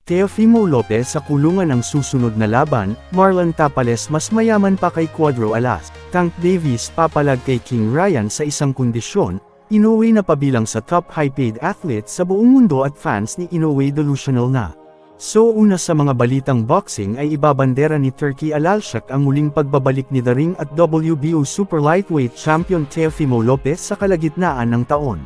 Teofimo Lopez sa kulungan ang susunod na laban, Marlon Tapales mas mayaman pa kay Cuadro Alas. Tank Davis papalag kay King Ryan sa isang kondisyon, Inoue na pabilang sa top high-paid athletes sa buong mundo at fans ni Inoue delusional na. So una sa mga balitang boxing ay ibabandera ni Turki Alalshak ang muling pagbabalik ni The Ring at WBO Super Lightweight Champion Teofimo Lopez sa kalagitnaan ng taon.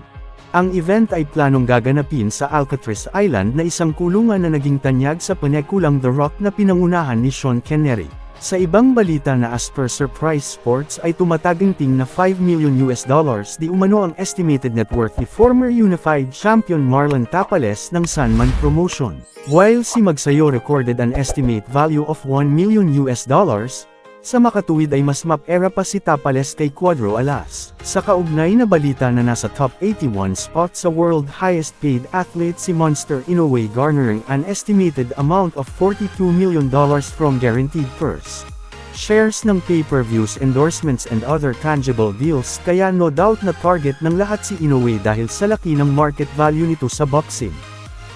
Ang event ay planong gaganapin sa Alcatraz Island na isang kulungan na naging tanyag sa penekulang The Rock na pinangunahan ni Sean Connery. Sa ibang balita na as per Surprise Sports ay tumataginting na $5 million di umano ang estimated net worth ni former unified champion Marlon Tapales ng Sunman Promotion. While si Magsayo recorded an estimate value of $1 million, sa makatuwid ay mas map-era pa si Tapales kay Cuadro Alas. Sa kaugnay na balita na nasa top 81 spot sa world highest paid athlete si Monster Inoue garnering an estimated amount of $42 million from guaranteed purse. Shares ng pay-per-views, endorsements and other tangible deals kaya no doubt na target ng lahat si Inoue dahil sa laki ng market value nito sa boxing.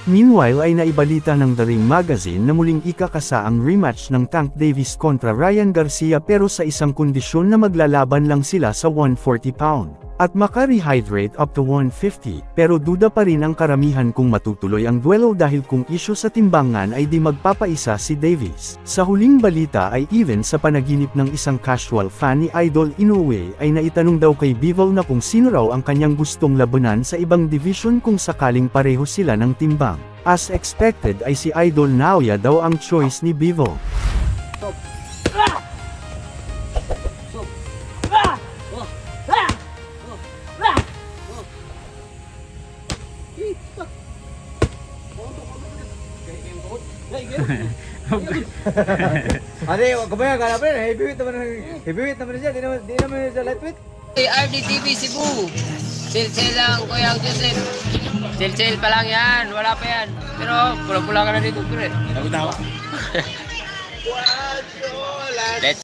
Meanwhile ay naibalita ng The Ring Magazine na muling ikakasa ang rematch ng Tank Davis kontra Ryan Garcia pero sa isang kondisyon na maglalaban lang sila sa 140 pound. At maka-rehydrate up to 150, pero duda pa rin ang karamihan kung matutuloy ang duelo dahil kung isyu sa timbangan ay di magpapaisa si Davis. Sa huling balita ay even sa panaginip ng isang casual fan ni Idol Inoue ay naitanong daw kay Bivol na kung sino raw ang kanyang gustong labanan sa ibang division kung sakaling pareho sila ng timbang. As expected ay si Idol Naoya daw ang choice ni Bivol. Ade, kumaya ka na pre, heavyweight naman siya, di naman siya lightweight. RDTV Cebu. Sale lang, Kuya Joseph. Sale pa lang yan, wala pa yan. Pero pula-pula ka na dito, pre. Tawa. Let's